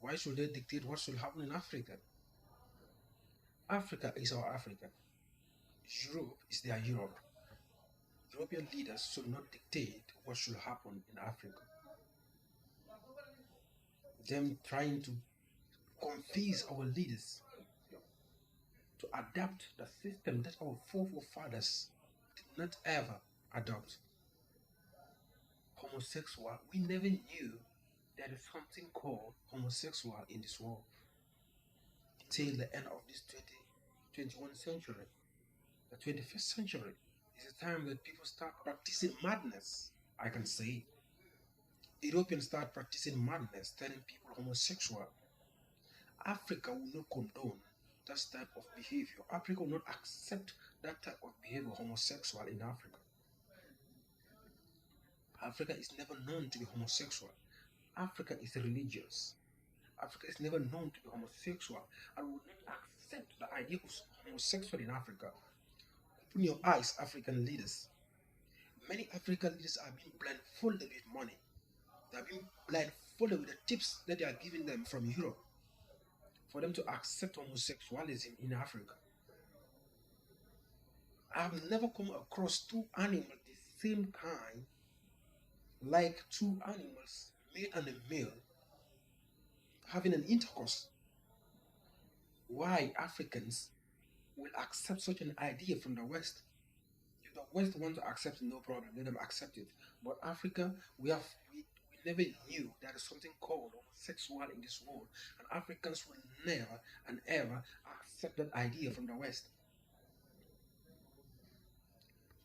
Why should they dictate what should happen in Africa? Africa is our Africa. Europe is their Europe. European leaders should not dictate what should happen in Africa. Them trying to confuse our leaders to adapt the system that our forefathers did not ever adopt. Homosexual, we never knew there is something called homosexual in this world till the end of this 21st century. The 21st century is a time that people start practicing madness. I can say Europeans start practicing madness, telling people homosexual. Africa will not condone that type of behavior. Africa will not accept that type of behavior, homosexual in Africa. Africa is never known to be homosexual. Africa is religious. Africa is never known to be homosexual and will not accept the idea of homosexual in Africa. Open your eyes, African leaders. Many African leaders are being blindfolded with money. They are being blindfolded with the tips that they are giving them from Europe for them to accept homosexuality in Africa. I have never come across two animals the same kind, like two animals, male and a male, having an intercourse. Why Africans will accept such an idea from the West? If the West wants to accept it, no problem, let them accept it. But Africa, we never knew there is something called homosexual in this world, and Africans will never and ever accept that idea from the West.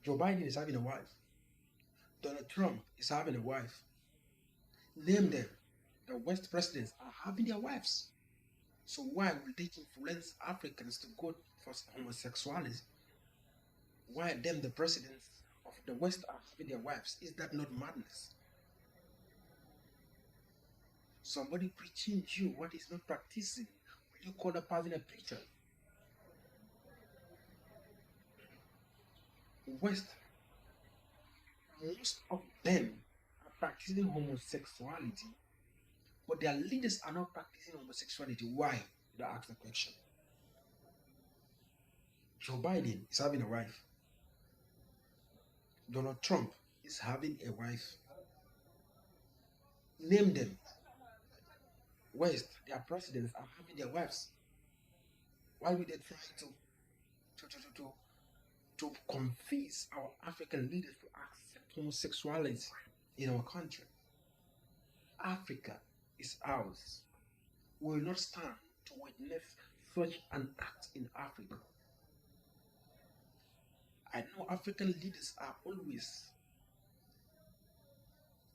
Joe Biden is having a wife. Donald Trump is having a wife. Name them. The West presidents are having their wives. So why will they influence Africans to go for homosexuality? Why them, the presidents of the West, are having their wives? Is that not madness? Somebody preaching you what is not practicing. Will you call the person a preacher? West, most of them are practicing homosexuality, but their leaders are not practicing homosexuality. Why? They ask the question. Joe Biden is having a wife. Donald Trump is having a wife. Name them. West, their presidents are having their wives. Why would they try to, to, to, to, to convince our African leaders to accept homosexuality in our country? Africa is ours. We will not stand to witness such an act in Africa. I know African leaders are always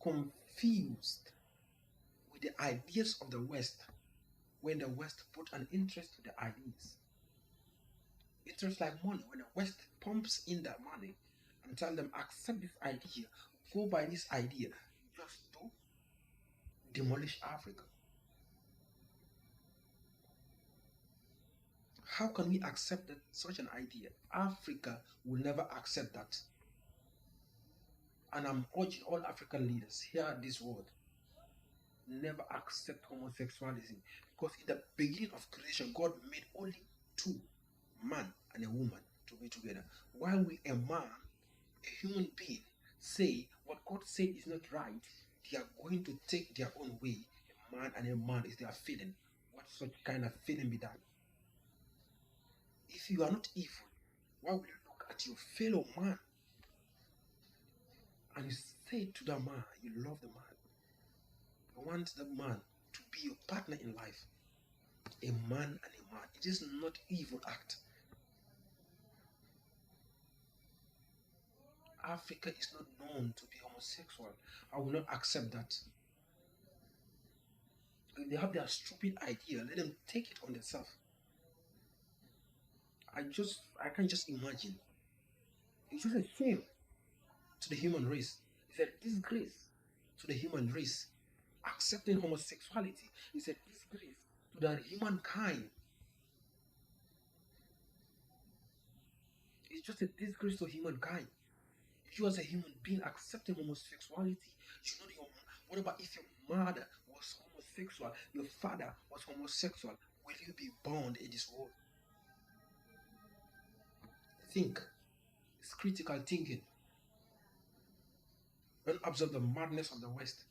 confused with the ideas of the West when the West put an interest to the ideas. Interest like money, when the West pumps in that money and tell them accept this idea, go by this idea, just to demolish Africa. How can we accept that, such an idea? Africa will never accept that. And I'm urging all African leaders here at this world, never accept homosexuality. Because in the beginning of creation, God made only two, man and a woman, to be together. Why will a man, a human being, say what God said is not right? They are going to take their own way. A man and a man is their feeling. What such kind of feeling be that? If you are not evil, why will you look at your fellow man and you say to the man, you love the man, you want the man to be your partner in life? A man and a man. It is not evil act. Africa is not known to be homosexual. I will not accept that. If they have their stupid idea, let them take it on themselves. I can just imagine. It's just a shame to the human race. It's a disgrace to the human race. Accepting homosexuality is a disgrace to the humankind. It's just a disgrace to humankind. If you as a human being accepting homosexuality, you know what about if your mother was homosexual, your father was homosexual, will you be bound in this world? Think. It's critical thinking. Don't observe the madness of the West.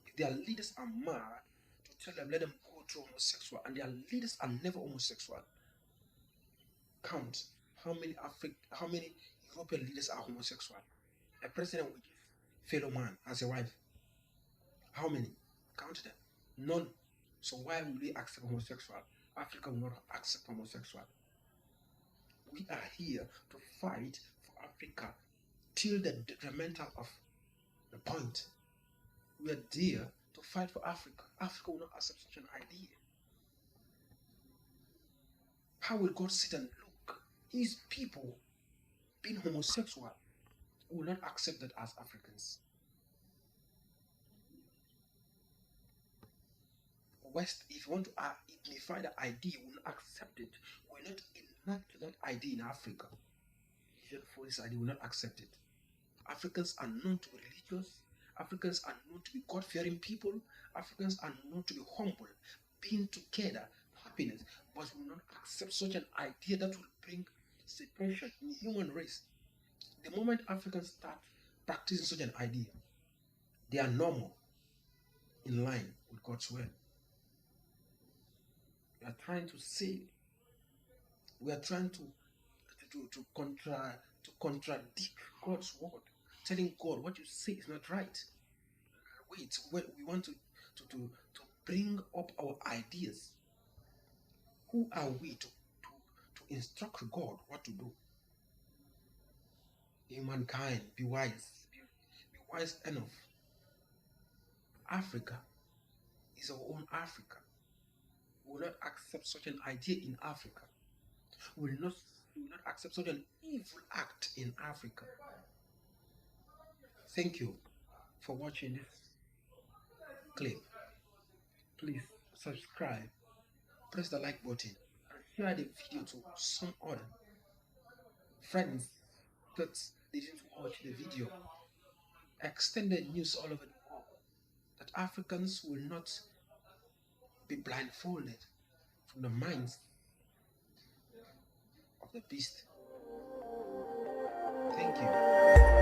If their leaders are mad, to tell them let them go through homosexual, and their leaders are never homosexual. Count how many European leaders are homosexual. A president with fellow man as a wife. How many? Count them. None. So why will we accept homosexual? Africa will not accept homosexual. We are here to fight for Africa till the detrimental of the point. We are there to fight for Africa. Africa will not accept such an idea. How will God sit and look? His people being homosexual will not accept that as Africans. West, if you want to ignify the idea, will not accept it, will not enact that idea in Africa. For this idea, will not accept it. Africans are known to be religious. Africans are known to be God-fearing people. Africans are known to be humble, being together, happiness. But we will not accept such an idea that will bring separation in the human race. The moment Africans start practicing such an idea, they are normal, in line with God's word. We are trying to say, we are trying to contradict God's word, telling God what you say is not right. Wait, we want to bring up our ideas. Who are we to instruct God what to do? Humankind, be wise. Be wise enough. Africa is our own Africa. We will not accept such an idea in Africa. We will not accept such an evil act in Africa. Thank you for watching this clip. Please subscribe, press the like button, and share the video to some other friends that didn't watch the video. Extended news all over the world that Africans will not be blindfolded from the minds of the beast. Thank you.